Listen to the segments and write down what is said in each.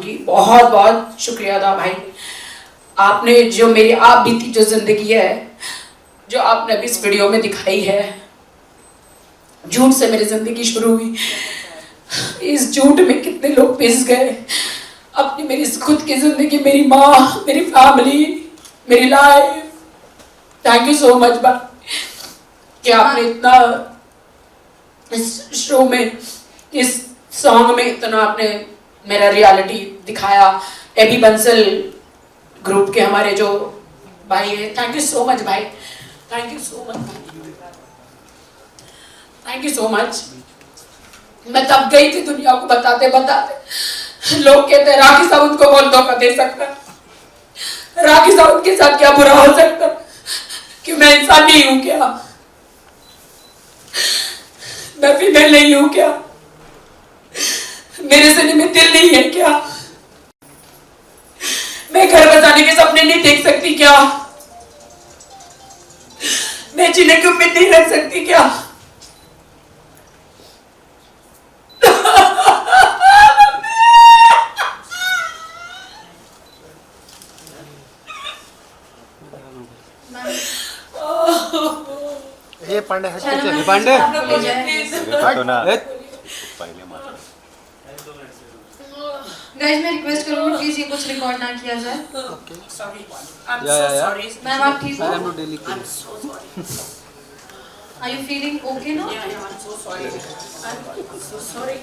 जी, बहुत बहुत शुक्रिया अदा भाई। आपने जो मेरी आप बीती जो जिंदगी है, जो आपने अभी इस वीडियो में दिखाई है, झूठ से मेरी जिंदगी शुरू हुई, इस झूठ में कितने लोग पिस गए। अपनी मेरी खुद की जिंदगी, मेरी माँ, मेरी फैमिली, मेरी life. Thank you so much भाई कि आपने इतना इस शो में, इस सॉन्ग में इतना आपने मेरा रियलिटी दिखाया। एबी बंसल ग्रुप के हमारे जो भाई है, थैंक यू सो मच भाई, thank you so much, thank you so much. मैं तब गई थी दुनिया को बताते बताते, लोग कहते हैं राखी सावंत को कौन धोखा दे सकता, राखी सावंत के साथ क्या बुरा हो सकता, कि मैं इंसान नहीं हूं क्या, मैं फीमेल नहीं हूं क्या, मेरे सीने में दिल नहीं है क्या, मैं घर बसाने के सपने नहीं देख सकती क्या, मैं जीने की उम्मीद नहीं रख सकती क्या। ये पांडे हट के चल, पांडे तो ना पहले मत। गाइस मैं रिक्वेस्ट करूंगी प्लीज ये कुछ रिकॉर्ड ना किया जाए। Sorry, I am so sorry ma'am आप ठीक हो? Ma'am daily I am so sorry. Are you feeling okay no? I am so sorry, I am so sorry.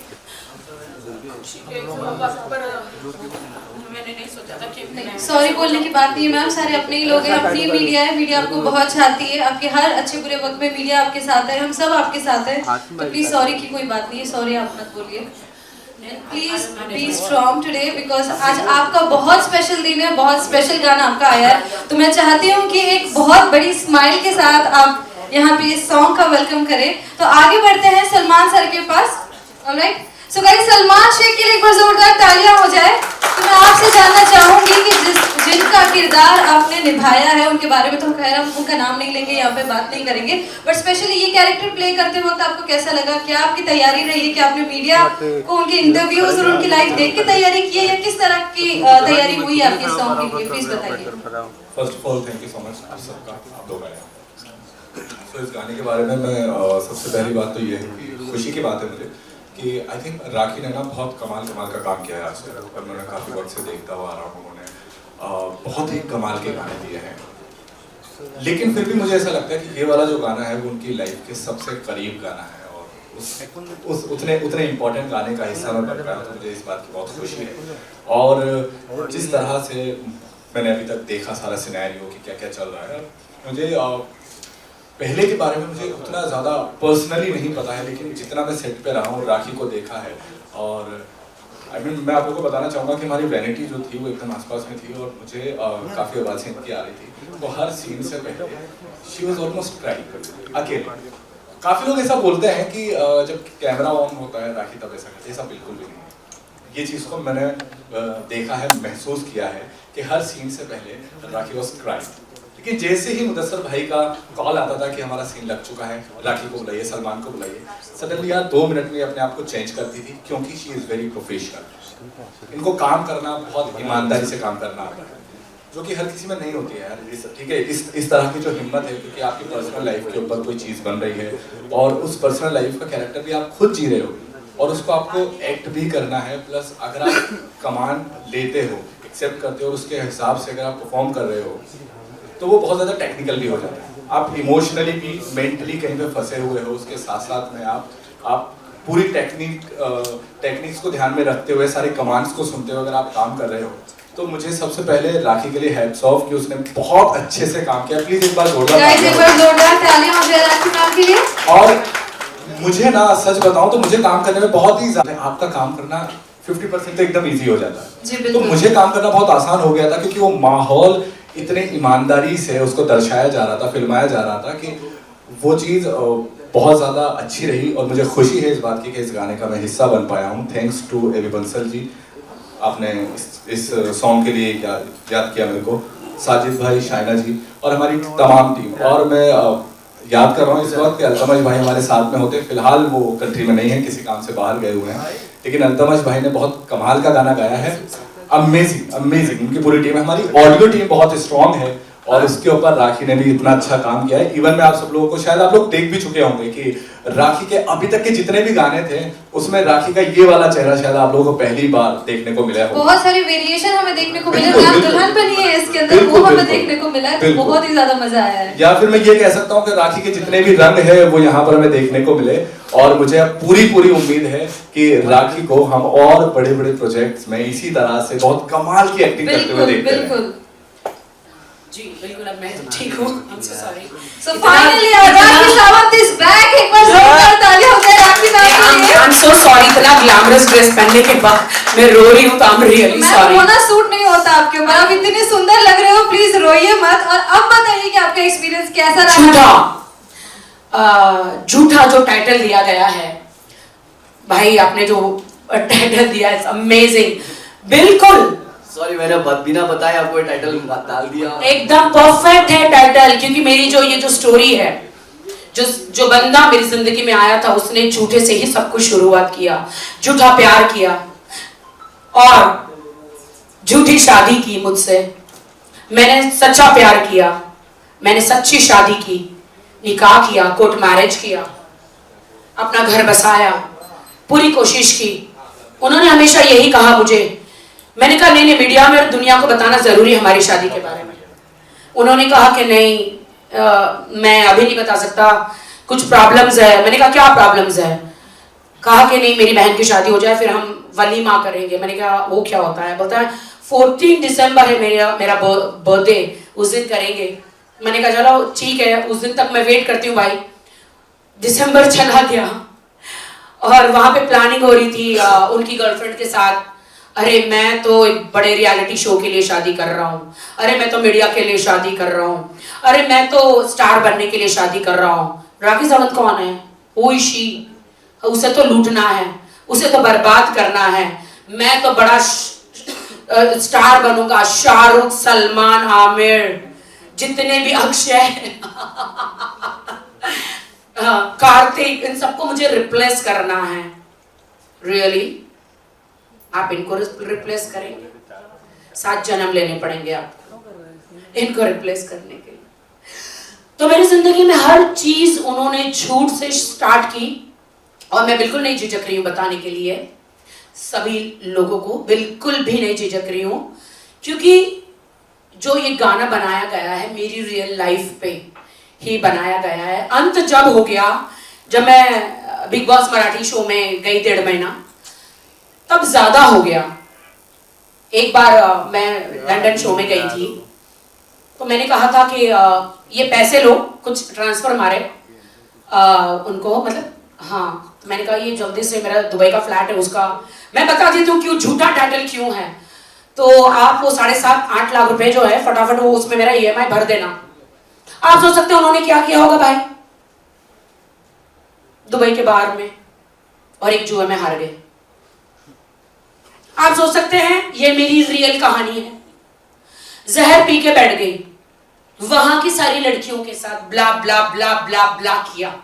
मैंने नहीं सोचा था कि सॉरी बोलने की बात नहीं है मैम, सारे अपने ही लोग हैं, अपनी मीडिया है, मीडिया आपको बहुत चाहती है, आपके हर अच्छे बुरे वक्त में मीडिया आपके साथ है, हम सब आपके साथ हैं, तो प्लीज सॉरी की कोई बात नहीं है, सॉरी आप मत बोलिए। Please be strong today because आज आपका बहुत स्पेशल दिन है, बहुत स्पेशल गाना आपका आया है, तो मैं चाहती हूँ कि एक बहुत बड़ी स्माइल के साथ आप यहाँ पे इस सॉन्ग का वेलकम करें। तो आगे बढ़ते हैं सलमान सर के पास। Alright, so guys Salman Shaikh के लिए एक बार जोरदार तालियां हो जाए। तो मैं आपसे जानना चाहूंगी कि जिनका किरदार आपने निभाया है उनके बारे में तो खैर हम उनका नाम नहीं लेंगे, यहाँ पे बात नहीं करेंगे, बट स्पेशली ये कैरेक्टर प्ले करते वक्त आपको कैसा लगा, क्या आपकी तैयारी रही है, कि आपने मीडिया को उनके इंटरव्यूज और उनकी लाइफ देख के तैयारी की है, या किस तरह की तैयारी हुई है आपके सॉन्ग के लिए, प्लीज बताइए। First of all thank you so much आप सबका, आप लोग आए। तो इस गाने के बारे में मैं सबसे पहली बात तो ये है कि खुशी की बात है मुझे कि आई थिंक राखी ने ना बहुत कमाल का काम किया है आज तक, और मैंने काफ़ी वक्त से देखता हुआ आ रहा हूँ, उन्होंने बहुत ही कमाल के गाने दिए हैं, लेकिन फिर भी मुझे ऐसा लगता है कि ये वाला जो गाना है वो उनकी लाइफ के सबसे करीब गाना है, और उतने इम्पोर्टेंट गाने का हिस्सा मैं बन पाया, तो मुझे इस बात की बहुत खुशी है। और जिस तरह से मैंने अभी तक देखा सारा सिनेरियो कि क्या क्या चल रहा है, मुझे पहले के बारे में मुझे उतना ज़्यादा पर्सनली नहीं पता है, लेकिन जितना मैं सेट पे रहा हूँ, राखी को देखा है, और आई मीन मैं आप लोगों को बताना चाहूँगा कि हमारी वैनिटी जो थी वो एकदम आसपास में थी, और मुझे काफ़ी आवाज़ें इनकी आ रही थी, तो हर सीन से पहले शी वॉज ऑलमोस्ट क्राइंग अकेले। काफ़ी लोग ऐसा बोलते हैं कि जब कैमरा ऑन होता है राखी तब ऐसा करते, ऐसा बिल्कुल भी नहीं है। ये चीज़ को मैंने देखा है, महसूस किया है कि हर सीन से पहले राखी वॉज क्राइंग, कि जैसे ही मुदस्सर भाई का कॉल आता था कि हमारा सीन लग चुका है, राखी को बुलाइए, सलमान को बुलाइए, सडनली यार 2 मिनट में अपने आप को चेंज करती थी, क्योंकि शी इज़ वेरी प्रोफेशनल। इनको काम करना, बहुत ईमानदारी से काम करना आता है, जो कि हर किसी में नहीं होती है यार। ठीक है, इस तरह की जो हिम्मत है, क्योंकि आपकी पर्सनल लाइफ के ऊपर कोई चीज़ बन रही है, और उस पर्सनल लाइफ का कैरेक्टर भी आप खुद जी रहे हो, और उसको आपको एक्ट भी करना है, प्लस अगर आप कमांड लेते हो, एक्सेप्ट करते हो, और उसके हिसाब से अगर आप परफॉर्म कर रहे हो, तो वो बहुत ज़्यादा टेक्निकल भी हो जाता है। आप इमोशनली भी, मेंटली कहीं पे फंसे हुए हो, उसके साथ साथ में आप पूरी टेक्निक्स को ध्यान में रखते हुए, सारे कमांड्स को सुनते हुए अगर आप काम कर रहे हो, तो मुझे सबसे पहले राखी के लिए हैट्स ऑफ कि उसने बहुत अच्छे से काम किया। प्लीज एक बार जोरदार तालियां हो जाए राखी मैम के लिए। और मुझे ना सच बताऊं तो मुझे काम करने में बहुत ही ज़्यादा, आपका काम करना 50% तो एकदम ईजी हो जाता है, तो मुझे काम करना बहुत आसान हो गया था, क्योंकि वो माहौल इतने ईमानदारी से उसको दर्शाया जा रहा था, फिल्माया जा रहा था, कि वो चीज़ बहुत ज़्यादा अच्छी रही, और मुझे खुशी है इस बात की कि इस गाने का मैं हिस्सा बन पाया हूँ। Thanks to AB Bansal ji, आपने इस सॉन्ग के लिए याद किया मेरे को, साजिद भाई, शाइना जी, और हमारी तमाम टीम। और मैं याद कर रहा हूँ इस वक्त कि अल्तमश भाई हमारे साथ में होते, फिलहाल वो कंट्री में नहीं है, किसी काम से बाहर गए हुए हैं, लेकिन अल्तमश भाई ने बहुत कमाल का गाना गाया है, अमेजिंग अमेजिंग, उनकी पूरी टीम है। हमारी ऑडियो टीम बहुत स्ट्रांग है और उसके ऊपर राखी ने भी इतना अच्छा काम किया है। इवन मैं आप सब लोगों को, शायद आप लोग देख भी चुके होंगे कि राखी के अभी तक के जितने भी गाने थे उसमें राखी का ये वाला चेहरा शायद आप लोगों को पहली बार देखने को मिला है। बहुत सारे वेरिएशन हमें देखने को मिले। बिल्कुल, मैम बिल्कुल। दुल्हन बनी है इसके अंदर, बिल्कुल, वो हमें बिल्कुल। देखने को मिला है, तो बिल्कुल। बहुत ही ज्यादा मजा आया है। या फिर मैं ये कह सकता हूँ कि राखी के जितने भी रंग है वो यहाँ पर हमें देखने को मिले, और मुझे अब पूरी उम्मीद है कि राखी को हम और बड़े बड़े प्रोजेक्ट्स में इसी तरह से बहुत कमाल की एक्टिंग करते हुए बिल्कुल देखते हैं। बिल्कुल। जी बिल्कुल, अब मैं ठीक हूँ। I'm so sorry. So finally Rakhi Sawant is back। एक बार जोरदार तालियां हो जाए राखी सावंत के लिए। I'm so sorry, इतना ग्लैमरस ड्रेस पहनने के बाद मैं रो रही हूँ, तो I'm really मैम sorry. रोना सूट नहीं होता आपके ऊपर, आप इतने सुंदर लग रहे हो, प्लीज रोइए मत। और अब बताइए कि आपका एक्सपीरियंस कैसा रहा? झूठा जो टाइटल दिया गया है भाई, आपने जो टाइटल दिया है अमेजिंग, बिल्कुल सॉरी मैंने बिना बताए आपको ये टाइटल डाल दिया। एकदम परफेक्ट है टाइटल, क्योंकि मेरी ये जो स्टोरी है, जो बंदा मेरी जिंदगी में आया था उसने झूठे से ही सब कुछ शुरुआत किया, झूठा प्यार किया और झूठी शादी की मुझसे। मैंने सच्चा प्यार किया, मैंने सच्ची शादी की, निकाह किया, कोर्ट मैरिज किया, अपना घर बसाया, पूरी कोशिश की। उन्होंने हमेशा यही कहा मुझे, मैंने कहा नहीं, मीडिया में और दुनिया को बताना जरूरी है हमारी शादी के बारे में। उन्होंने कहा कि नहीं, मैं अभी नहीं बता सकता, कुछ प्रॉब्लम्स है। मैंने कहा क्या प्रॉब्लम्स है? कहा कि नहीं, मेरी बहन की शादी हो जाए फिर हम वलीमा करेंगे। मैंने कहा वो क्या होता है? बोलता है 14 दिसंबर है मेरा बर्थडे, उस दिन करेंगे। मैंने कहा चलो ठीक है, उस दिन तक मैं वेट करती हूँ भाई। दिसंबर चला गया और वहां पे प्लानिंग हो रही थी उनकी गर्लफ्रेंड के साथ। अरे मैं तो एक बड़े रियलिटी शो के लिए शादी कर रहा हूँ, अरे मैं तो मीडिया के लिए शादी कर रहा हूँ, अरे मैं तो स्टार बनने के लिए शादी कर रहा हूँ। राखी सावंत कौन है? वो ईशी, उसे तो लूटना है, उसे तो बर्बाद करना है। मैं तो बड़ा स्टार बनूंगा, शाहरुख, सलमान, आमिर, जितने भी अक्षय कार्तिक, इन सबको मुझे रिप्लेस करना है। रियली आप इनको रिप्लेस करेंगे? 7 जन्म लेने पड़ेंगे आपको इनको रिप्लेस करने के लिए। तो मेरी जिंदगी में हर चीज उन्होंने झूठ से स्टार्ट की और मैं बिल्कुल नहीं झिझक रही हूँ बताने के लिए सभी लोगों को, बिल्कुल भी नहीं झिझक रही हूँ, क्योंकि जो ये गाना बनाया गया है मेरी रियल लाइफ पे ही बनाया गया है। अंत जब हो गया, जब मैं बिग बॉस मराठी शो में गई 1.5 महीना, तब ज्यादा हो गया। एक बार मैं लंदन शो में गई थी, तो मैंने कहा था कि ये पैसे लो, कुछ ट्रांसफर मारे उनको, मतलब हाँ। तो मैंने कहा ये जल्दी से, मेरा दुबई का फ्लैट है उसका, मैं बता देती हूँ क्यों झूठा टाइटल क्यों है। तो आप वो 7.5-8 लाख रुपए जो है फटाफट वो उसमें मेरा EMI भर देना। आप सोच सकते हो उन्होंने क्या किया होगा भाई दुबई के बाहर में, और एक जुए में हार गए। आप सोच सकते हैं ये मेरी रियल कहानी है। जहर पी के बैठ गई, वहां की सारी लड़कियों के साथ ब्ला ब्ला ब्ला ब्ला ब्ला किया,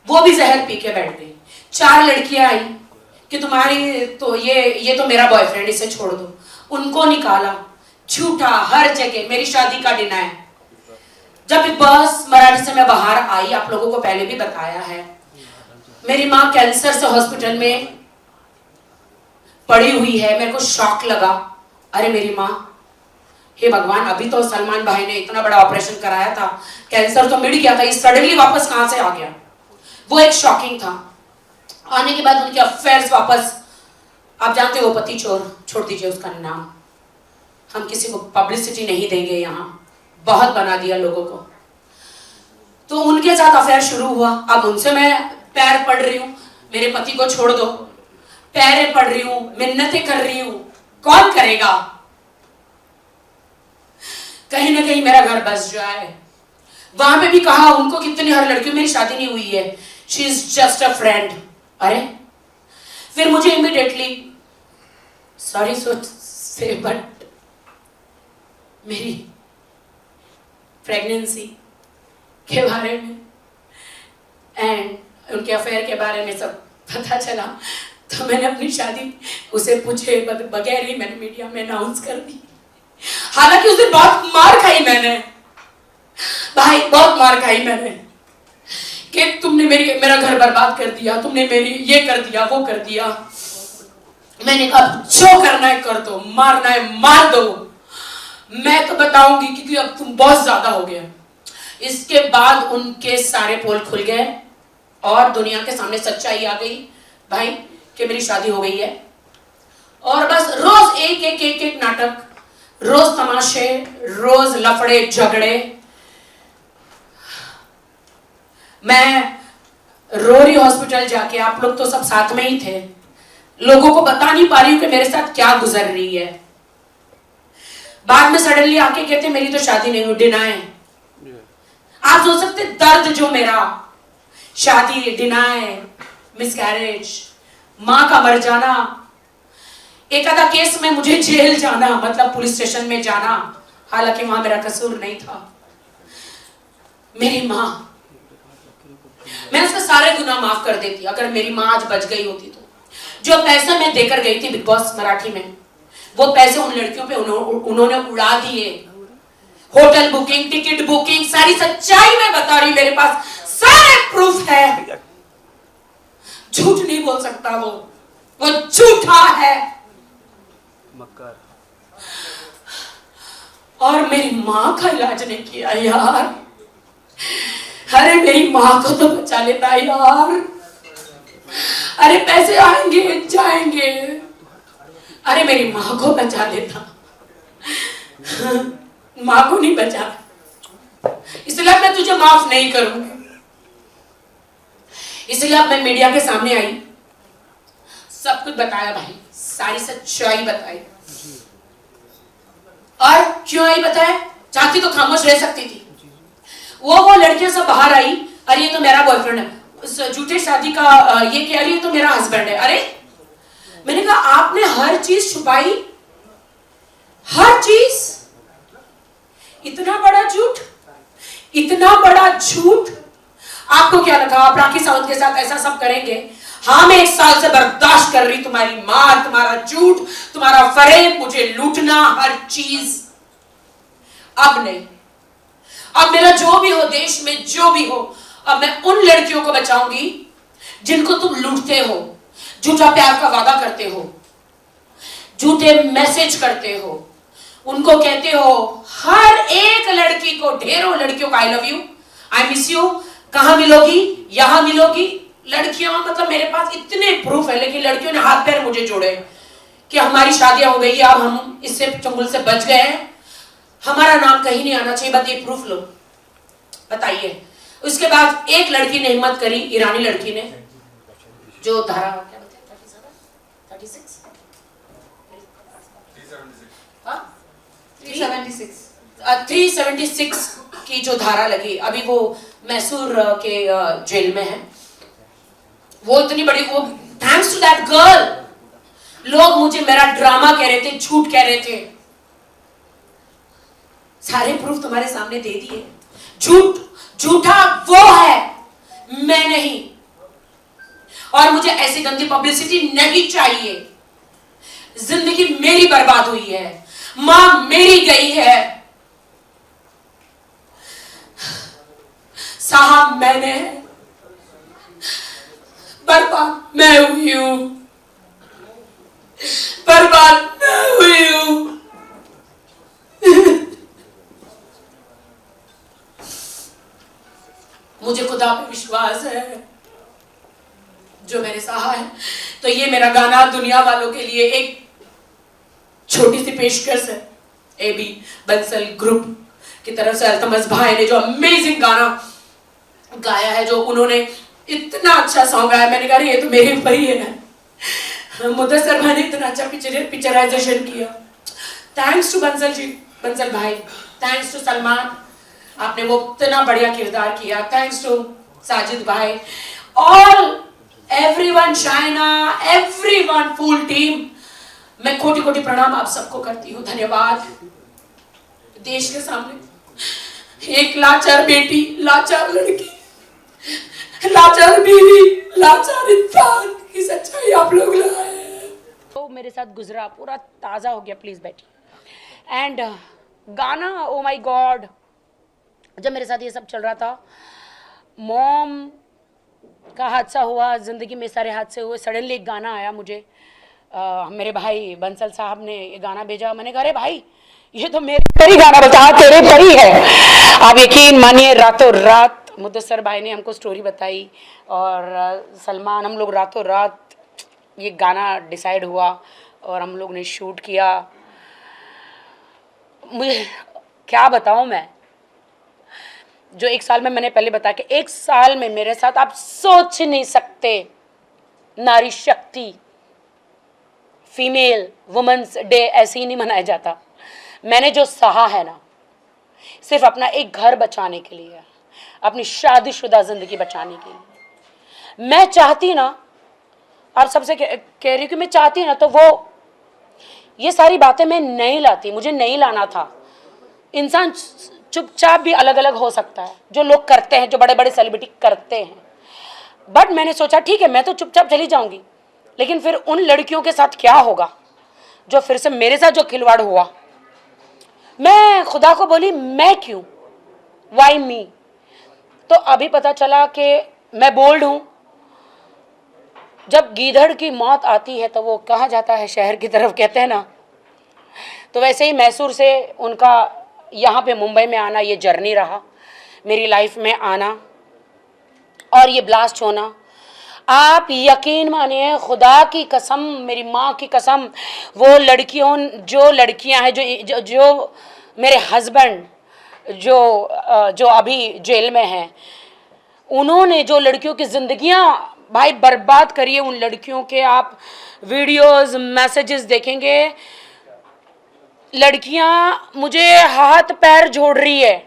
वो भी जहर पी के बैठ गई। 4 लड़कियां आई कि तुम्हारी तो ये तो मेरा बॉयफ्रेंड, इसे छोड़ दो। उनको निकाला, झूठा हर जगह, मेरी शादी का डिनाय। जब बिग बॉस मराठी से मैं बाहर आई, आप लोगों को पहले भी बताया है, मेरी माँ कैंसर से हॉस्पिटल में पड़ी हुई है। मेरे को शॉक लगा, अरे मेरी माँ, हे भगवान, अभी तो सलमान भाई ने इतना बड़ा ऑपरेशन कराया था, कैंसर तो मिट गया था, ये सडनली वापस कहां से आ गया? वो एक शॉकिंग था। आने के बाद उनके अफेयर्स वापस, आप जानते हो वो पति चोर, छोड़ दीजिए उसका नाम, हम किसी को पब्लिसिटी नहीं देंगे, यहाँ बहुत बना दिया लोगों को। तो उनके साथ अफेयर शुरू हुआ। अब उनसे मैं पैर पड़ रही हूँ, मेरे पति को छोड़ दो, पैरें पड़ रही हूँ, मिन्नतें कर रही हूँ, कौन करेगा? कहीं ना कहीं मेरा घर बस जाए। वहां पे भी कहा उनको, कितनी हर लड़कियों, मेरी शादी नहीं हुई है, she is just a friend. अरे फिर मुझे इमीडिएटली, सॉरी से बट मेरी प्रेगनेंसी के बारे में एंड उनके अफेयर के बारे में सब पता चला। तो मैंने अपनी शादी उसे पूछे बगैर ही मैंने मीडिया में अनाउंस कर दी। हालांकि उस दिन बहुत मार खाई मैंने भाई, बहुत मार खाई मैंने कि तुमने मेरा घर बर्बाद कर दिया, तुमने मेरी ये कर दिया, वो कर दिया। मैंने कहा जो करना है कर दो, मारना है मार दो, मैं तो बताऊंगी क्योंकि अब तुम बहुत ज्यादा हो गया। इसके बाद उनके सारे पोल खुल गए और दुनिया के सामने सच्चाई आ गई भाई कि मेरी शादी हो गई है। और बस रोज एक नाटक, रोज तमाशे, रोज लफड़े झगड़े। मैं रोरी हॉस्पिटल जाके, आप लोग तो सब साथ में ही थे, लोगों को बता नहीं पा रही हूं कि मेरे साथ क्या गुजर रही है। बाद में सडनली आके कहते मेरी तो शादी नहीं हुई, डिनाई। आप सोच सकते दर्द जो मेरा, शादी, डिनाई, मिसकैरेज, मां का मर जाना, एक आधा केस में मुझे जेल जाना, मतलब पुलिस स्टेशन में जाना, हालांकि वहां मेरा कसूर नहीं था। मेरी मां, मैं उसके सारे गुनाह माफ कर देती अगर मेरी मां आज बच गई होती तो। जो पैसे मैं देकर गई थी बिग बॉस मराठी में, वो पैसे उन लड़कियों पे उन्होंने उड़ा दिए। होटल बुकिंग, टिकट बुकिंग, सारी सच्चाई मैं बता रही, मेरे पास सारे प्रूफ है। झूठ नहीं बोल सकता वो झूठा है। और मेरी मां का इलाज नहीं किया यार। अरे मेरी मां को तो बचा लेता यार। अरे पैसे आएंगे जाएंगे, अरे मेरी मां को बचा लेता, मां को नहीं बचा, इसलिए मैं तुझे माफ नहीं करूंगी। इसलिए अब मैं मीडिया के सामने आई, सब कुछ बताया भाई, सारी सच्चाई बताई। और क्यों आई बताया? चाहती तो खामोश रह सकती थी। वो लड़कियां सब बाहर आई, अरे ये तो मेरा बॉयफ्रेंड है, झूठे शादी का ये कह रही है तो मेरा हस्बैंड है। अरे मैंने कहा आपने हर चीज छुपाई, हर चीज, इतना बड़ा झूठ, इतना बड़ा झूठ। आपको क्या लगा आप राखी सावंत के साथ ऐसा सब करेंगे? हाँ, मैं 1 साल से बर्दाश्त कर रही तुम्हारी मार, तुम्हारा झूठ, तुम्हारा फरेब, मुझे लूटना, हर चीज। अब नहीं, अब मेरा जो भी हो, देश में जो भी हो, अब मैं उन लड़कियों को बचाऊंगी जिनको तुम लूटते हो, झूठा प्यार का वादा करते हो, झूठे मैसेज करते हो, उनको कहते हो हर एक लड़की को, ढेरों लड़कियों को I love you, I miss you, कहां मिलोगी, यहां मिलोगी। लड़कियां, मतलब मेरे पास इतने प्रूफ है, लेकिन लड़कियों ने हाथ पैर मुझे जोड़े कि हमारी शादियां हो गई है, अब हम इससे चंगुल से बच गए हैं, हमारा नाम कहीं नहीं आना चाहिए। बताइए प्रूफ लो, बताइए। उसके बाद एक लड़की ने हिम्मत करी, ईरानी लड़की ने, जो धारा क्या बताया 376 की जो धारा लगी, अभी वो मैसूर के जेल में है। वो इतनी बड़ी, वो थैंक्स टू दैट गर्ल। लोग मुझे मेरा ड्रामा कह रहे थे, झूठ कह रहे थे, सारे प्रूफ तुम्हारे सामने दे दिए। झूठा वो है, मैं नहीं। और मुझे ऐसी गंदी पब्लिसिटी नहीं चाहिए। जिंदगी मेरी बर्बाद हुई है, मां मेरी गई है, साहब मैंने, बर्बाद मैं हुई हूं, बर्बाद मैं हुई हूं। मुझे खुदा पे विश्वास है जो मैंने सहा है। तो ये मेरा गाना दुनिया वालों के लिए एक छोटी सी पेशकश है, एबी बंसल ग्रुप की तरफ से। अल्तमस भाई ने जो अमेजिंग गाना गाया है, जो उन्होंने इतना अच्छा सॉन्ग गाया, मैंने कहा ये तो मेरे ऊपर ही है। मुदस्सर भाई ने इतना अच्छा पिक्चराइजेशन किया। थैंक्स टू बंसल जी, बंसल भाई, थैंक्स टू सलमान, आपने वो इतना बढ़िया किरदार किया। थैंक्स टू साजिद भाई, all everyone, Shaina, everyone, full team, मैं कोटि कोटि प्रणाम आप सबको करती हूँ। धन्यवाद। देश के सामने एक लाचार बेटी, लाचार लड़की, लाचार बीवी, लाचार इंसान की सच्चाई आप लोग लाए। तो मेरे साथ गुजरा पूरा ताज़ा हो गया, प्लीज़ बैठिए। एंड गाना, ओ माय गॉड, जब मेरे साथ ये सब चल रहा था, मॉम का हादसा हुआ, ज़िंदगी में सारे हादसे हुए, सडनली एक गाना आया मुझे, मेरे भाई बंसल साहब ने ये गाना भेजा। मैंने कहा अरे भाई ये तो मेरे पर ही गाना बता, तेरे पर ही है। आप यकीन मानिए रातों रात मुदस्सर भाई ने हमको स्टोरी बताई और सलमान, हम लोग रातों रात ये गाना डिसाइड हुआ और हम लोग ने शूट किया। मुझे क्या बताऊं मैं, जो 1 साल में मैंने पहले बताया कि 1 साल में मेरे साथ आप सोच नहीं सकते, नारी शक्ति, फीमेल वुमेन्स डे ऐसे ही नहीं मनाया जाता। मैंने जो सहा है ना, सिर्फ अपना एक घर बचाने के लिए, अपनी शादीशुदा जिंदगी बचाने के लिए। मैं चाहती ना, आप सबसे कह रही हूँ कि मैं चाहती ना, तो वो ये सारी बातें मैं नहीं लाती, मुझे नहीं लाना था। इंसान चुपचाप भी अलग अलग हो सकता है, जो लोग करते हैं, जो बड़े बड़े सेलिब्रिटी करते हैं। बट मैंने सोचा ठीक है, मैं तो चुपचाप चली जाऊंगी, लेकिन फिर उन लड़कियों के साथ क्या होगा जो फिर से मेरे साथ जो खिलवाड़ हुआ। मैं खुदा को बोली मैं क्यों, वाई मी। तो अभी पता चला कि मैं बोल्ड हूँ। जब गीदड़ की मौत आती है तो वो कहाँ जाता है, शहर की तरफ, कहते हैं ना। तो वैसे ही मैसूर से उनका यहाँ पे मुंबई में आना, ये जर्नी रहा मेरी लाइफ में आना और ये ब्लास्ट होना। आप यकीन मानिए, खुदा की कसम, मेरी माँ की कसम, वो लड़कियों, जो लड़कियां हैं, जो मेरे हस्बैंड जो अभी जेल में हैं, उन्होंने जो लड़कियों की जिंदगियां भाई बर्बाद करी है, उन लड़कियों के आप वीडियोस, मैसेजेस देखेंगे, लड़कियां मुझे हाथ पैर जोड़ रही है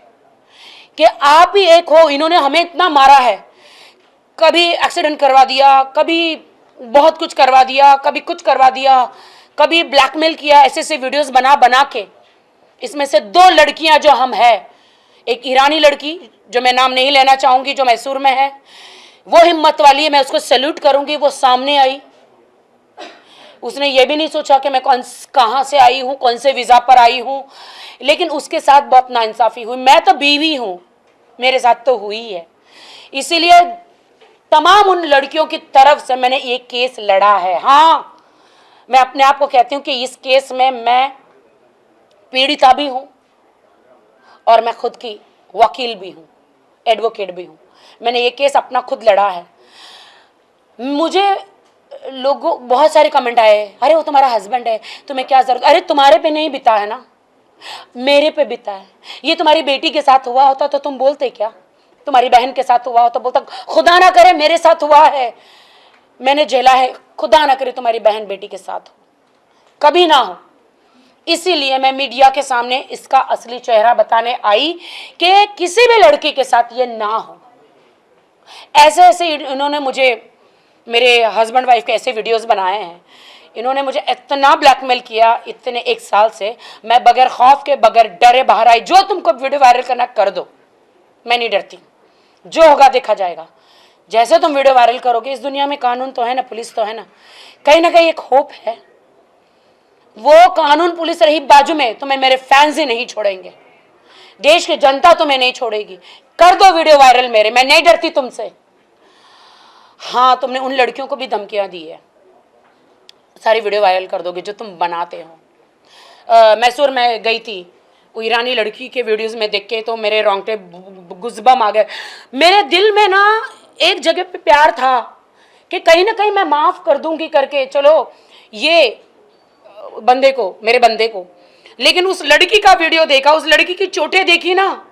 कि आप ही एक हो, इन्होंने हमें इतना मारा है, कभी एक्सीडेंट करवा दिया, कभी बहुत कुछ करवा दिया, कभी कुछ करवा दिया, कभी ब्लैकमेल किया, ऐसे ऐसे वीडियोस बना बना के। इसमें से 2 लड़कियां जो हम है, एक ईरानी लड़की जो मैं नाम नहीं लेना चाहूंगी, जो मैसूर में है, वो हिम्मत वाली है, मैं उसको सैल्यूट करूंगी। वो सामने आई, उसने ये भी नहीं सोचा कि मैं कहाँ से आई हूँ, कौन से वीज़ा पर आई हूँ, लेकिन उसके साथ बहुत नाइंसाफ़ी हुई। मैं तो बीवी हूँ, मेरे साथ तो हुई है। इसीलिए तमाम उन लड़कियों की तरफ से मैंने एक केस लड़ा है। हाँ, मैं अपने आप को कहती हूँ कि इस केस में मैं पीड़िता भी हूँ और मैं खुद की वकील भी हूँ, एडवोकेट भी हूँ। मैंने ये केस अपना खुद लड़ा है। मुझे लोगों बहुत सारे कमेंट आए, अरे वो तुम्हारा हस्बैंड है, तुम्हें क्या जरूरत। अरे तुम्हारे पे नहीं बिता है ना, मेरे पे बिता है। ये तुम्हारी बेटी के साथ हुआ होता तो तुम बोलते क्या, तुम्हारी बहन के साथ हुआ हो तो बोलता खुदा ना करे मेरे साथ हुआ है, मैंने झेला है, खुदा ना करे तुम्हारी बहन बेटी के साथ हो, कभी ना हो। इसीलिए मैं मीडिया के सामने इसका असली चेहरा बताने आई कि किसी भी लड़की के साथ ये ना हो। ऐसे ऐसे इन्होंने मुझे, मेरे हस्बैंड वाइफ के ऐसे वीडियोस बनाए हैं, इन्होंने मुझे इतना ब्लैकमेल किया इतने 1 साल से। मैं बगैर खौफ के, बगैर डरे बाहर आई। जो तुमको वीडियो वायरल करना कर दो, मैं नहीं डरती, जो होगा देखा जाएगा। जैसे तुम वीडियो वायरल करोगे, इस दुनिया में कानून तो है ना, पुलिस तो है ना कहीं एक होप है। वो कानून पुलिस रही बाजू में, तुम्हें मेरे फैंस ही नहीं छोड़ेंगे, देश की जनता तुम्हें नहीं छोड़ेगी। कर दो वीडियो वायरल मेरे, मैं नहीं डरती तुमसे। हाँ, तुमने उन लड़कियों को भी धमकियां दी है, सारी वीडियो वायरल कर दोगे जो तुम बनाते हो। मैसूर में गई थी, वो ईरानी लड़की के वीडियोस में देख के तो मेरे रोंगटे गुज़बम आ गए। मेरे दिल में ना एक जगह पे प्यार था कि कहीं ना कहीं मैं माफ़ कर दूंगी करके, चलो ये बंदे को, मेरे बंदे को। लेकिन उस लड़की का वीडियो देखा, उस लड़की की चोटें देखी ना,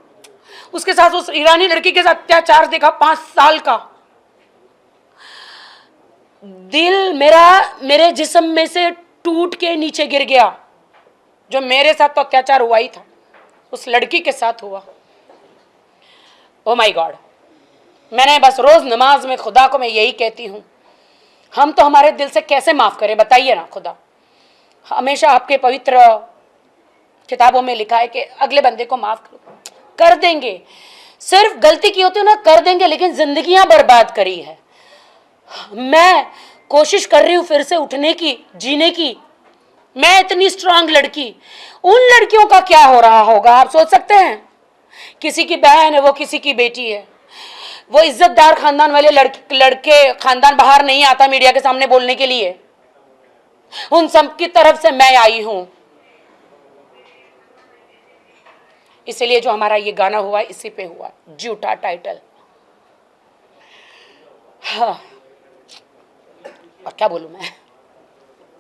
उसके साथ उस ईरानी लड़की के साथ अत्याचार देखा 5 साल का, दिल मेरा मेरे जिस्म में से टूट के नीचे गिर गया। जो मेरे साथ तो अत्याचार हुआ ही था, उस लड़की के साथ हुआ। ओ माय गॉड, मैंने बस रोज नमाज में खुदा को मैं यही कहती हूँ, हम तो हमारे दिल से कैसे माफ करें बताइए ना खुदा। हमेशा आपके पवित्र किताबों में लिखा है कि अगले बंदे को माफ करो, कर देंगे। सिर्फ गलती की होती है ना, कर देंगे, लेकिन जिंदगियां बर्बाद करी है। मैं कोशिश कर रही हूँ फिर से उठने की, जीने की। मैं इतनी स्ट्रांग लड़की, उन लड़कियों का क्या हो रहा होगा आप सोच सकते हैं? किसी की बहन है, वो किसी की बेटी है, वो इज्जतदार खानदान वाले लड़के खानदान बाहर नहीं आता मीडिया के सामने बोलने के लिए। उन सब की तरफ से मैं आई हूं। इसलिए जो हमारा ये गाना हुआ इसी पे हुआ, झूठा टाइटल। हाँ, और क्या बोलूं मैं।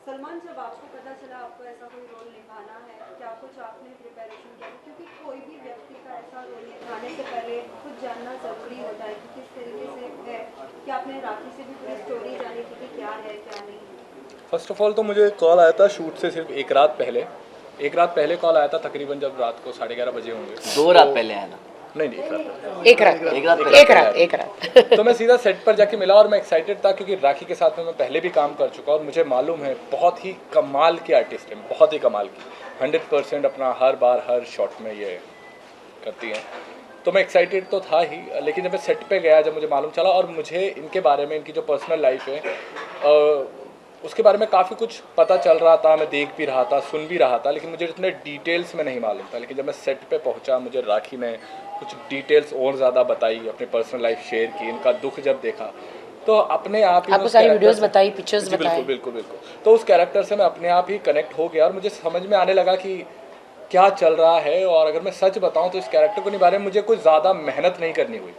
सलमान, जब आपको पता चला आपको ऐसा कोई रोल निभाना है, क्या कुछ आपने प्रिपरेशन किया? क्योंकि कोई भी व्यक्ति का ऐसा रोल निभाने से पहले कुछ जानना ज़रूरी होता है कि किस तरीके से है, कि आपने राखी से भी पूरी स्टोरी जानी थी कि क्या है क्या नहीं। फर्स्ट ऑफ ऑल तो मुझे कॉल आया था शूट से सिर्फ एक रात पहले कॉल आया था, तकरीबन जब रात को 11:30 बजे होंगे। 2 रात पहले आया ना? नहीं, एक रात तो मैं सीधा सेट पर जाके मिला और मैं एक्साइटेड था क्योंकि राखी के साथ में मैं पहले भी काम कर चुका और मुझे मालूम है बहुत ही कमाल की आर्टिस्ट है, बहुत ही कमाल की, 100% अपना हर बार हर शॉट में ये करती हैं। तो मैं एक्साइटेड तो था ही, लेकिन जब मैं सेट पे गया, जब मुझे मालूम चला और मुझे इनके बारे में, इनकी जो पर्सनल लाइफ है उसके बारे में काफ़ी कुछ पता चल रहा था, मैं देख भी रहा था, सुन भी रहा था, लेकिन मुझे इतने डिटेल्स में नहीं मालूम था। लेकिन जब मैं सेट पे पहुंचा, मुझे राखी ने कुछ डिटेल्स और ज़्यादा बताई, अपनी पर्सनल लाइफ शेयर की, इनका दुख जब देखा तो अपने आप ही आपको सारी वीडियोस बताई, पिक्चर्स बताए। बिल्कुल। तो उस कैरेक्टर से मैं अपने आप ही कनेक्ट हो गया और मुझे समझ में आने लगा कि क्या चल रहा है। और अगर मैं सच बताऊं तो इस कैरेक्टर को निभाने में मुझे कोई ज़्यादा मेहनत नहीं करनी हुई।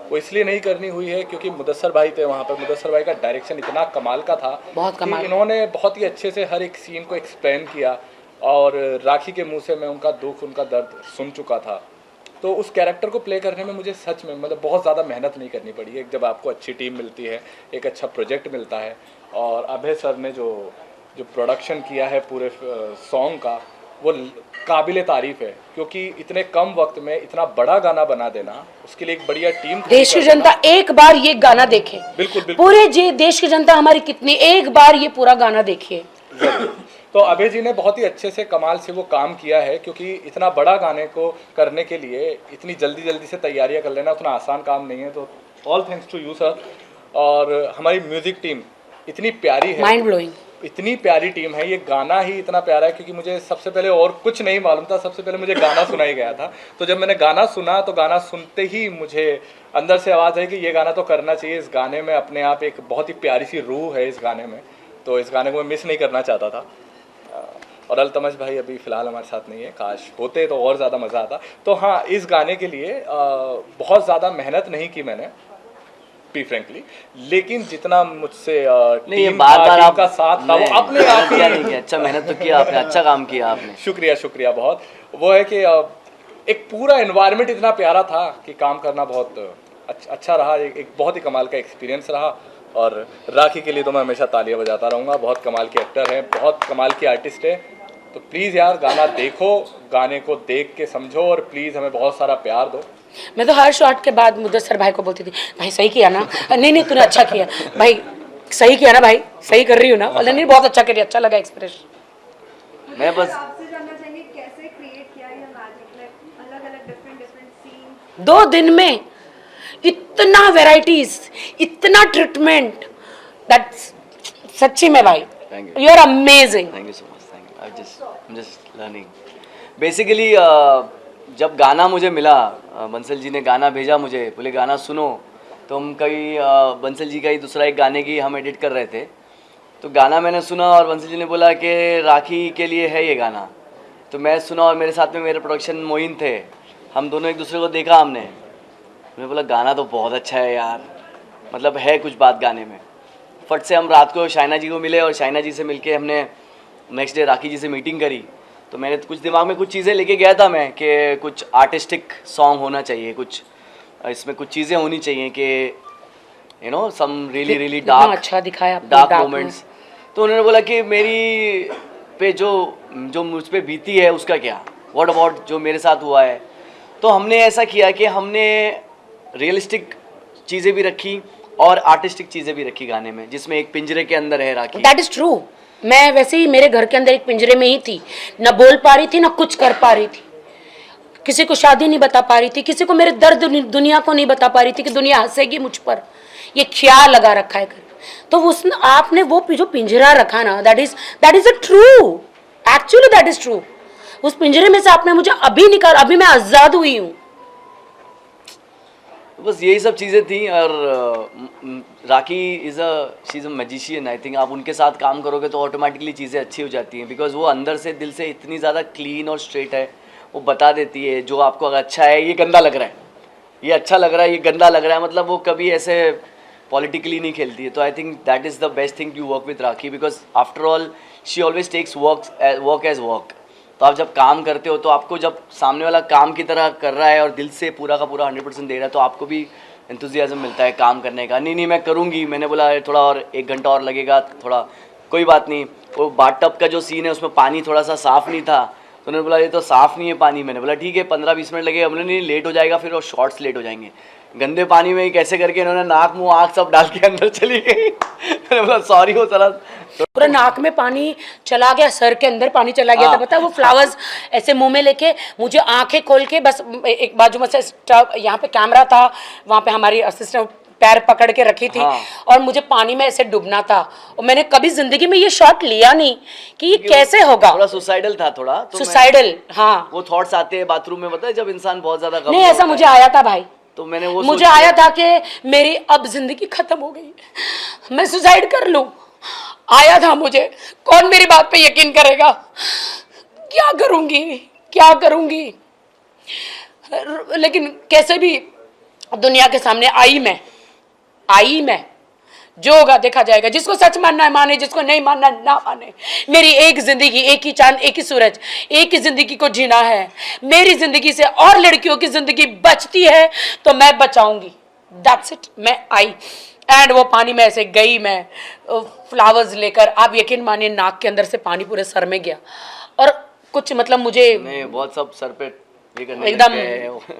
वो इसलिए नहीं करनी हुई है क्योंकि मुदस्सर भाई थे वहाँ पर। मुदस्सर भाई का डायरेक्शन इतना कमाल का था, बहुत कमाल। इन्होंने बहुत ही अच्छे से हर एक सीन को एक्सप्लेन किया और राखी के मुंह से मैं उनका दुख, उनका दर्द सुन चुका था। तो उस कैरेक्टर को प्ले करने में मुझे सच में मतलब बहुत ज़्यादा मेहनत नहीं करनी पड़ी। एक जब आपको अच्छी टीम मिलती है, एक अच्छा प्रोजेक्ट मिलता है, और अभय सर ने जो प्रोडक्शन किया है पूरे सॉन्ग का, वो काबिले तारीफ है क्योंकि इतने कम वक्त में इतना बड़ा गाना बना देना, उसके लिए एक बढ़िया टीम। देश की जनता एक बार ये गाना देखे, बिल्कुल पूरे देश की जनता हमारी कितनी, एक बार ये पूरा गाना देखिए। तो अभय जी ने बहुत ही अच्छे से कमाल से वो काम किया है क्योंकि इतना बड़ा गाने को करने के लिए इतनी जल्दी से तैयारियां कर लेना उतना आसान काम नहीं है। तो all thanks to you sir. और हमारी म्यूजिक टीम इतनी प्यारी है, माइंड ब्लोइंग, इतनी प्यारी टीम है। ये गाना ही इतना प्यारा है क्योंकि मुझे सबसे पहले और कुछ नहीं मालूम था, सबसे पहले मुझे गाना सुनाई गया था। तो जब मैंने गाना सुना तो गाना सुनते ही मुझे अंदर से आवाज़ आई कि ये गाना तो करना चाहिए। इस गाने में अपने आप एक बहुत ही प्यारी सी रूह है इस गाने में, तो इस गाने को मैं मिस नहीं करना चाहता था। और अल्तमश भाई अभी फ़िलहाल हमारे साथ नहीं है, काश होते तो और ज़्यादा मज़ा आता। तो हाँ, इस गाने के लिए बहुत ज़्यादा मेहनत नहीं की मैंने बी फ्रेंकली, लेकिन जितना मुझसे टीम का साथ था वो अपने आप ही नहीं किया। अच्छा मेहनत तो किया आपने, अच्छा काम किया आपने। शुक्रिया बहुत। वो है कि एक पूरा एनवायरनमेंट इतना प्यारा था कि काम करना बहुत अच्छा रहा, एक बहुत ही कमाल का एक्सपीरियंस रहा। और राखी के लिए तो मैं हमेशा तालियां बजाता रहूँगा। बहुत कमाल के एक्टर हैं, बहुत कमाल की आर्टिस्ट है। तो प्लीज़ यार गाना देखो, गाने को देख के समझो और प्लीज़ हमें बहुत सारा प्यार दो। मैं तो हर शॉट के बाद मुदस्सर भाई को बोलती थी, भाई सही किया ना, नहीं तूने अच्छा किया भाई, सही किया ना भाई, सही कर रही हूँ ना, नहीं बहुत अच्छा करिए, अच्छा लगा एक्सप्रेशन। मैं बस आपसे जानना चाहेंगे कैसे क्रिएट किया ये मैजिक, अलग-अलग डिफरेंट सीन 2 दिन में इतना वेराइटीज, इतना ट्रीटमेंट, दैट सच्ची में भाई you are amazing. Thank you so much, thank you. I just learning basically. जब गाना मुझे मिला, बंसल जी ने गाना भेजा मुझे, बोले गाना सुनो, तो हम कई बंसल जी का ही दूसरा एक गाने की हम एडिट कर रहे थे। तो गाना मैंने सुना और बंसल जी ने बोला कि राखी के लिए है ये गाना। तो मैं सुना और मेरे साथ में मेरे प्रोडक्शन मोइन थे, हम दोनों एक दूसरे को देखा हमने। मैंने बोला गाना तो बहुत अच्छा है यार, मतलब है कुछ बात गाने में। फट से हम रात को शाइना जी को मिले और शाइना जी से मिलके हमने नेक्स्ट डे राखी जी से मीटिंग करी। तो मैंने कुछ दिमाग में कुछ चीज़ें लेके गया था मैं कि कुछ आर्टिस्टिक सॉन्ग होना चाहिए, कुछ इसमें कुछ चीज़ें होनी चाहिए कि you know some really dark, अच्छा दिखाया डार्क मोमेंट्स। तो उन्होंने बोला कि मेरी पे जो मुझ पे बीती है उसका क्या, व्हाट अबाउट जो मेरे साथ हुआ है। तो हमने ऐसा किया कि हमने रियलिस्टिक चीज़ें भी रखी और आर्टिस्टिक चीज़ें भी रखी गाने में, जिसमें एक पिंजरे के अंदर है राखी। That is true. मैं वैसे ही मेरे घर के अंदर एक पिंजरे में ही थी, ना बोल पा रही थी ना कुछ कर पा रही थी, किसी को शादी नहीं बता पा रही थी, किसी को मेरे दर्द दुनिया को नहीं बता पा रही थी कि दुनिया हंसेगी मुझ पर। ये ख्याल लगा रखा है घर। तो उस आपने वो जो पिंजरा रखा ना, that is a true, actually that is true. उस पिंजरे में से आपने मुझे अभी निकाल, अभी मैं आजाद हुई हूँ। बस यही सब चीज़ें थी। और Rakhi she is a magician. I think आप उनके साथ काम करोगे तो ऑटोमेटिकली चीज़ें अच्छी हो जाती हैं, बिकॉज वो अंदर से दिल से इतनी ज़्यादा क्लीन और स्ट्रेट है। वो बता देती है जो आपको अगर अच्छा है, ये गंदा लग रहा है, ये अच्छा लग रहा है, ये गंदा लग रहा है, मतलब वो कभी ऐसे पॉलिटिकली नहीं खेलती है। तो I think that is the best thing to work with Rakhi, because after all she always takes work as work. तो आप जब काम करते हो तो आपको जब सामने वाला काम की तरह कर रहा है और दिल से पूरा का पूरा 100% दे रहा है, तो आपको भी एंथुजियाज्म मिलता है काम करने का। नहीं मैं करूँगी, मैंने बोला थोड़ा और 1 घंटा और लगेगा, थोड़ा कोई बात नहीं। वो बाथटब का जो सीन है उसमें पानी थोड़ा सा साफ़ नहीं था, तो उन्होंने बोला ये तो साफ़ नहीं है पानी। मैंने बोला ठीक है 15-20 मिनट लगेगा। बोले नहीं लेट हो जाएगा फिर, और शॉर्ट्स लेट हो जाएंगे। गंदे पानी में कैसे करके इन्होंने नाक मुँह आँख सब डाल के अंदर चली गई। मैंने बोला सॉरी हो चला, पूरा नाक में पानी चला गया, सर के अंदर पानी चला गया था, पता है? वो फ्लावर्स ऐसे मुंह में लेके मुझे आंखें खोल के, बस एक बाजू में से यहाँ पे कैमरा था, वहाँ पे हमारी असिस्टेंट पैर पकड़ के रखी थी, और मुझे पानी में ऐसे डूबना था। और मैंने कभी जिंदगी में ये शॉट लिया नहीं कि ये कैसे होगा। थोड़ा सुसाइडल था, थोड़ा तो सुसाइडल, हाँ वो थॉट्स आते हैं बाथरूम में, पता है जब इंसान बहुत ज्यादा नहीं, ऐसा मुझे आया था भाई। तो मैंने वो मुझे आया था कि मेरी अब जिंदगी खत्म हो गई, मैं सुसाइड कर लूं, आया था मुझे। कौन मेरी बात पे यकीन करेगा? क्या करूंगी? लेकिन कैसे भी दुनिया के सामने आई मैं। जो होगा देखा जाएगा, जिसको सच मानना है माने, जिसको नहीं मानना ना माने। मेरी एक जिंदगी, एक ही चांद, एक ही सूरज, एक ही जिंदगी को जीना है। मेरी जिंदगी से और लड़कियों की जिंदगी बचती है तो मैं बचाऊंगी, दैट्स इट। मैं आई एंड वो पानी में ऐसे गई, मैं फ्लावर्स लेकर, आप यकीन मानिए नाक के अंदर से पानी पूरे सर में गया, और कुछ मतलब मुझे नहीं बहुत सब सर पे एकदम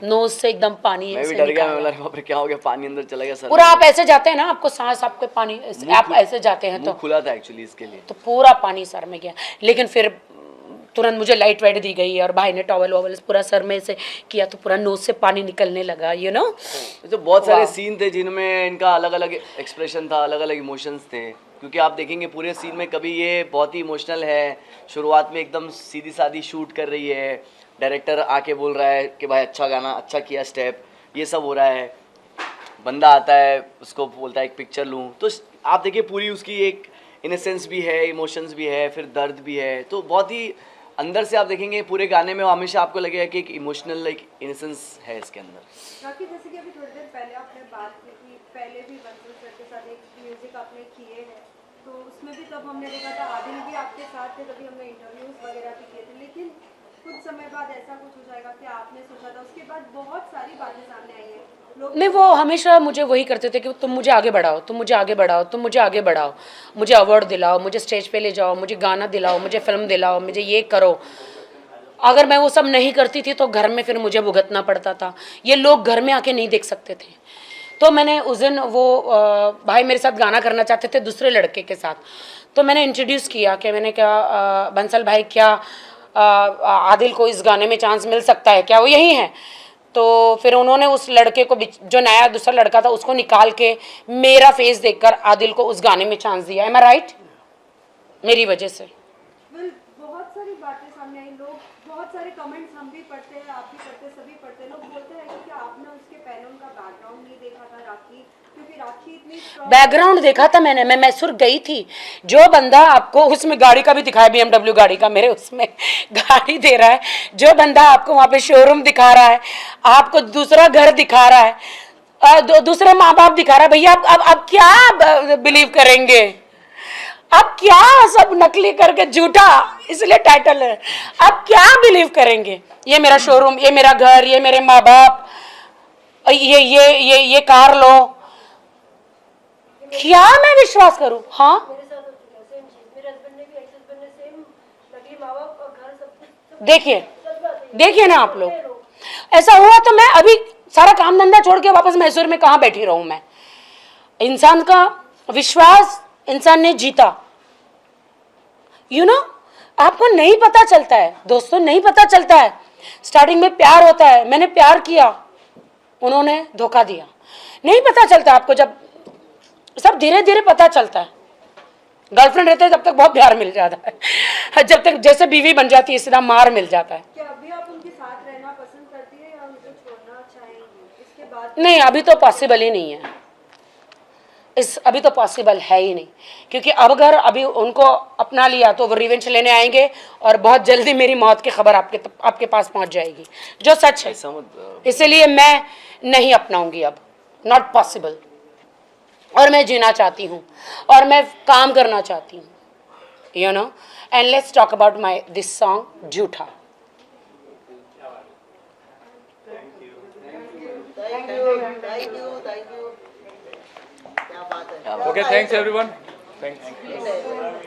नोज से एकदम पानी मैं भी डर गया। मैं बोला बाप रे क्या हो गया, पानी अंदर चला गया सर पूरा। आप ऐसे जाते हैं ना, आपको सांस, आपके पानी, आप ऐसे जाते हैं तो खुला था एक्चुअली इसके लिए, तो पूरा पानी सर में गया। लेकिन फिर तुरंत मुझे लाइट वाइट दी गई और भाई ने टॉवल वॉवल पूरा सर में से किया, तो पूरा नोज से पानी निकलने लगा, यू नो। तो बहुत सारे सीन थे जिनमें इनका अलग अलग एक्सप्रेशन था, अलग अलग इमोशंस थे। क्योंकि आप देखेंगे पूरे सीन में कभी ये बहुत ही इमोशनल है, शुरुआत में एकदम सीधी सादी शूट कर रही है, डायरेक्टर आके बोल रहा है कि भाई अच्छा गाना, अच्छा किया स्टेप, ये सब हो रहा है। बंदा आता है उसको बोलता है एक पिक्चर लूँ, तो आप देखिए पूरी उसकी एक इनोसेंस भी है, इमोशंस भी है, फिर दर्द भी है। तो बहुत ही अंदर से आप देखेंगे पूरे गाने में हमेशा आपको लगेगा कि एक इमोशनल एक इनोसेंस है इसके अंदर। राखी, जैसे कि अभी थोड़ी देर पहले आपने बात की कि पहले भी बंसल सर के साथ एक म्यूजिक आपने किए हैं, तो उसमें भी तब हमने देखा था आदिल भी आपके साथ थे, तभी हमने इंटरव्यूज वगैरह भी किए थे। लेकिन कुछ समय बाद ऐसा कुछ हो जाएगा कि आपने सोचा था, उसके बाद बहुत सारी बातें सामने आई हैं। नहीं, वो हमेशा मुझे वही करते थे कि तुम मुझे आगे बढ़ाओ, तुम मुझे आगे बढ़ाओ, तुम मुझे आगे बढ़ाओ, मुझे अवार्ड दिलाओ, मुझे स्टेज पे ले जाओ, मुझे गाना दिलाओ, मुझे फिल्म दिलाओ, मुझे ये करो। अगर मैं वो सब नहीं करती थी तो घर में फिर मुझे भुगतना पड़ता था। ये लोग घर में आके नहीं देख सकते थे। तो मैंने उस दिन वो भाई मेरे साथ गाना करना चाहते थे दूसरे लड़के के साथ, तो मैंने इंट्रोड्यूस किया कि मैंने कहा बंसल भाई क्या आदिल को इस गाने में चांस मिल सकता है क्या, वो यही है। तो फिर उन्होंने उस लड़के को, जो नया दूसरा लड़का था, उसको निकाल के मेरा फेस देखकर आदिल को उस गाने में चांस दिया। एम आई राइट? मेरी वजह से बहुत सारी बातें सामने आई, लोग बहुत सारे कमेंट्स हम भी पढ़ते हैं, आप भी पढ़ते हैं, सभी पढ़ते हैं। लोग बोलते हैं कि क्या आपने उसके पहले उनका बैकग्राउंड नहीं देखा था राखी, क्योंकि राखी इतनी बैकग्राउंड देखा था मैंने। मैं मैसूर गई थी। जो बंदा आपको उसमें गाड़ी का भी दिखाया, BMW गाड़ी का मेरे उसमें गाड़ी दे रहा है, जो बंदा आपको वहाँ पे शोरूम दिखा रहा है, आपको दूसरा घर दिखा रहा है, दूसरे माँ बाप दिखा रहा है, भैया आप क्या बिलीव करेंगे? आप क्या सब नकली करके, झूठा इसलिए टाइटल है, आप क्या बिलीव करेंगे? ये मेरा शोरूम, ये मेरा घर, ये मेरे माँ बाप, ये कार लो, क्या मैं विश्वास करूं? हाँ, देखिए ना आप लोग, ऐसा हुआ तो मैं अभी सारा काम धंधा छोड़ के वापस मैसूर में कहाँ बैठी रहूं मैं? इंसान का विश्वास इंसान ने जीता, यू नो। आपको नहीं पता चलता है दोस्तों, नहीं पता चलता है। स्टार्टिंग में प्यार होता है, मैंने प्यार किया, उन्होंने धोखा दिया। नहीं पता चलता आपको, जब सब धीरे धीरे पता चलता है। गर्लफ्रेंड रहते जब तक बहुत प्यार मिल जाता है, जब तक जैसे बीवी बन जाती है सीधा मार मिल जाता है। क्या अभी आप उनके साथ रहना पसंद करती है या उनको छोड़ना चाहेंगे इसके बाद? नहीं, अभी तो पॉसिबल ही नहीं है। अभी तो पॉसिबल है ही नहीं, क्योंकि अब अगर अभी उनको अपना लिया तो वो रिवेंज लेने आएंगे और बहुत जल्दी मेरी मौत की खबर आपके पास पहुंच जाएगी, जो सच है। इसलिए मैं नहीं अपनाऊंगी अब, नॉट पॉसिबल। और मैं जीना चाहती हूँ और मैं काम करना चाहती हूँ, you know. And let's talk about my this song झूठा। Okay, thanks everyone. Thanks.